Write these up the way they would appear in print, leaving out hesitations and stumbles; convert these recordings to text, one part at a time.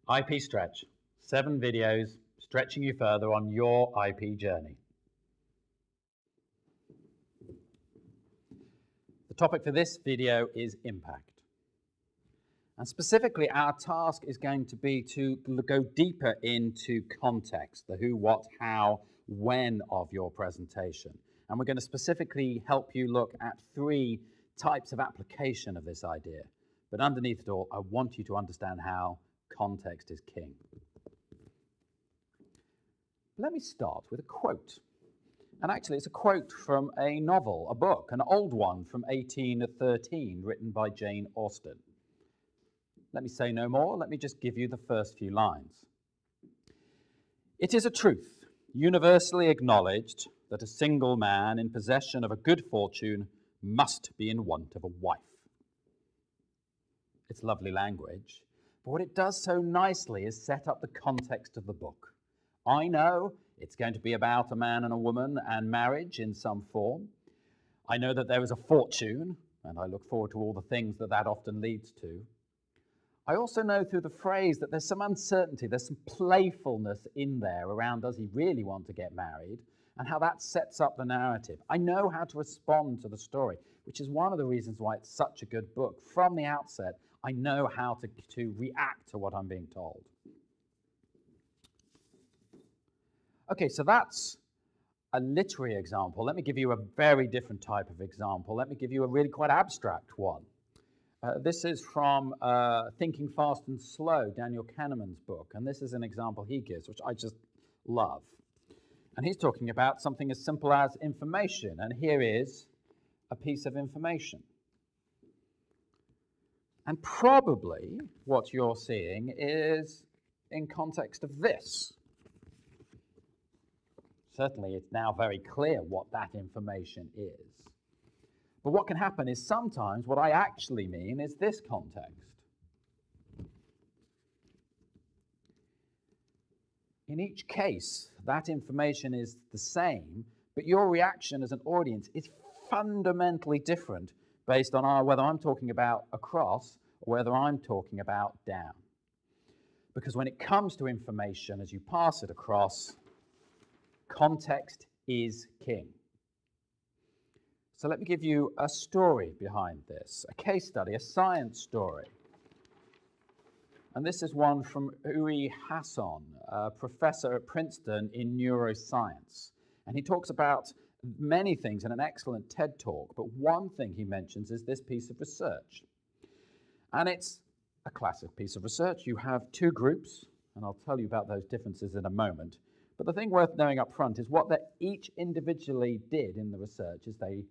IP Stretch, 7 videos stretching you further on your IP journey. The topic for this video is impact. And specifically, our task is going to be to go deeper into context, the who, what, how, when of your presentation. And we're going to specifically help you look at 3 types of application of this idea. But underneath it all, I want you to understand how context is king. Let me start with a quote. And actually, it's a quote from a novel, a book, an old one from 1813, written by Jane Austen. Let me say no more. Let me just give you the first few lines. It is a truth, universally acknowledged, that a single man in possession of a good fortune must be in want of a wife. It's lovely language, but what it does so nicely is set up the context of the book. I know it's going to be about a man and a woman and marriage in some form. I know that there is a fortune, and I look forward to all the things that that often leads to. I also know through the phrase that there's some uncertainty, there's some playfulness in there around does he really want to get married, and how that sets up the narrative. I know how to respond to the story, which is one of the reasons why it's such a good book. From the outset, I know how to react to what I'm being told. Okay, so that's a literary example. Let me give you a very different type of example. Let me give you a really quite abstract one. This is from Thinking Fast and Slow, Daniel Kahneman's book, and this is an example he gives, which I just love. And he's talking about something as simple as information, and here is a piece of information. And probably what you're seeing is in context of this. Certainly, it's now very clear what that information is. But what can happen is sometimes what I actually mean is this context. In each case, that information is the same, but your reaction as an audience is fundamentally different based on whether I'm talking about across or whether I'm talking about down. Because when it comes to information, as you pass it across, context is king. So let me give you a story behind this, a case study, a science story. And this is one from Uri Hasson, a professor at Princeton in neuroscience. And he talks about many things in an excellent TED Talk, but one thing he mentions is this piece of research. And it's a classic piece of research. You have 2 groups, and I'll tell you about those differences in a moment. But the thing worth knowing up front is what they each individually did in the research is they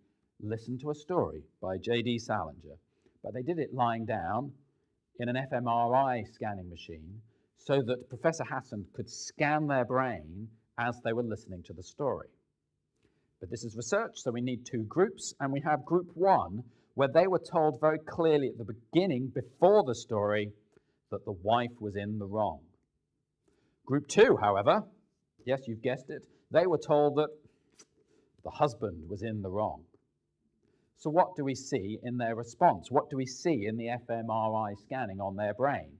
listened to a story by J.D. Salinger, but they did it lying down in an fMRI scanning machine so that Professor Hasson could scan their brain as they were listening to the story. But this is research, so we need 2 groups, and we have group 1, where they were told very clearly at the beginning, before the story, that the wife was in the wrong. Group 2, however, yes, you've guessed it, they were told that the husband was in the wrong. So what do we see in their response? What do we see in the fMRI scanning on their brain?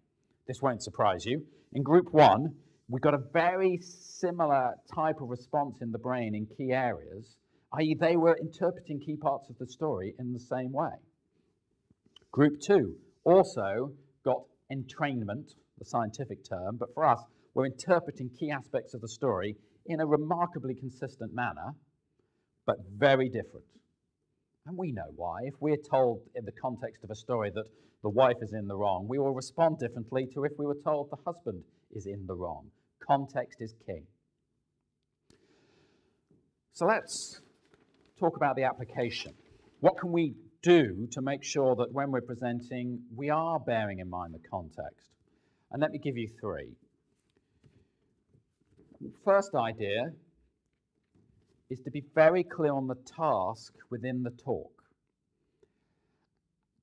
This won't surprise you. In group 1, we got a very similar type of response in the brain in key areas, i.e. they were interpreting key parts of the story in the same way. Group 2 also got entrainment, the scientific term, but for us, we're interpreting key aspects of the story in a remarkably consistent manner, but very different. And we know why. If we're told in the context of a story that the wife is in the wrong, we will respond differently to if we were told the husband is in the wrong. Context is king. So let's talk about the application. What can we do to make sure that when we're presenting, we are bearing in mind the context? And let me give you 3. First idea is to be very clear on the task within the talk.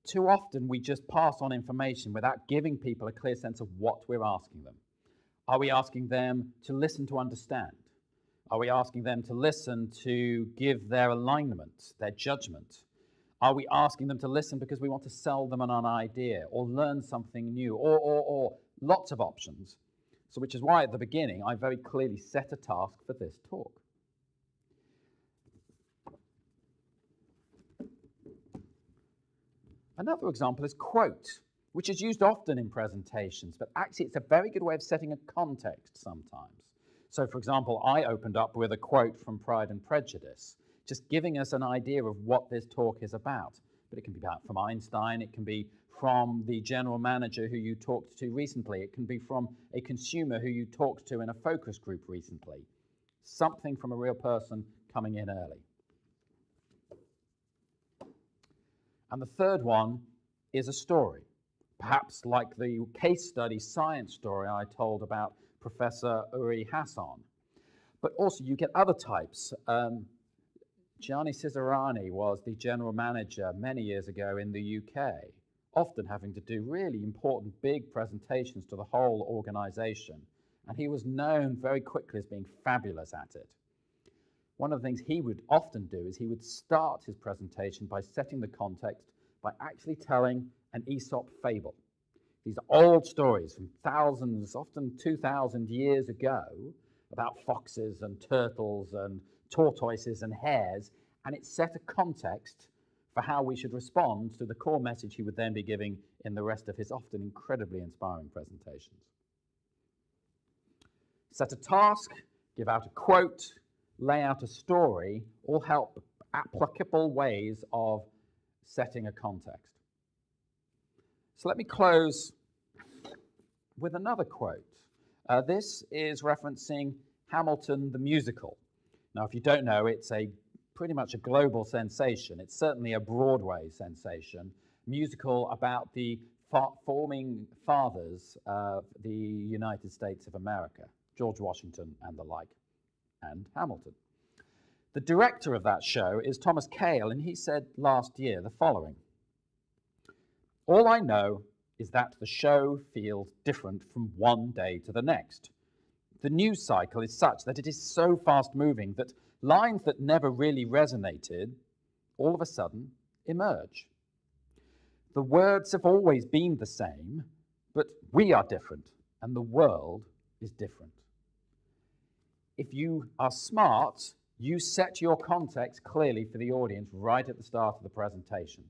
Too often we just pass on information without giving people a clear sense of what we're asking them. Are we asking them to listen to understand? Are we asking them to listen to give their alignment, their judgment? Are we asking them to listen because we want to sell them on an idea or learn something new or lots of options. So which is why at the beginning I very clearly set a task for this talk. Another example is quote, which is used often in presentations, but actually it's a very good way of setting a context sometimes. So for example, I opened up with a quote from Pride and Prejudice, just giving us an idea of what this talk is about. But it can be about from Einstein, it can be from the general manager who you talked to recently, it can be from a consumer who you talked to in a focus group recently. Something from a real person coming in early. And the third one is a story, perhaps like the case study science story I told about Professor Uri Hasson. But also you get other types. Gianni Ciserani was the general manager many years ago in the UK, often having to do really important big presentations to the whole organization. And he was known very quickly as being fabulous at it. One of the things he would often do is he would start his presentation by setting the context by actually telling an Aesop fable. These are old stories from thousands, often 2,000 years ago, about foxes and turtles and tortoises and hares, and it set a context for how we should respond to the core message he would then be giving in the rest of his often incredibly inspiring presentations. Set a task, give out a quote, lay out a story, all help applicable ways of setting a context. So let me close with another quote. This is referencing Hamilton the musical. Now, if you don't know, it's pretty much a global sensation. It's certainly a Broadway sensation. Musical about the founding fathers of the United States of America, George Washington and the like, and Hamilton. The director of that show is Thomas Kail, and he said last year the following: "All I know is that the show feels different from one day to the next. The news cycle is such that it is so fast-moving that lines that never really resonated all of a sudden emerge. The words have always been the same, but we are different, and the world is different. If you are smart, you set your context clearly for the audience right at the start of the presentation.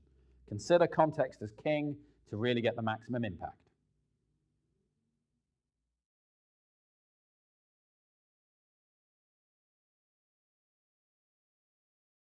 Consider context as king to really get the maximum impact."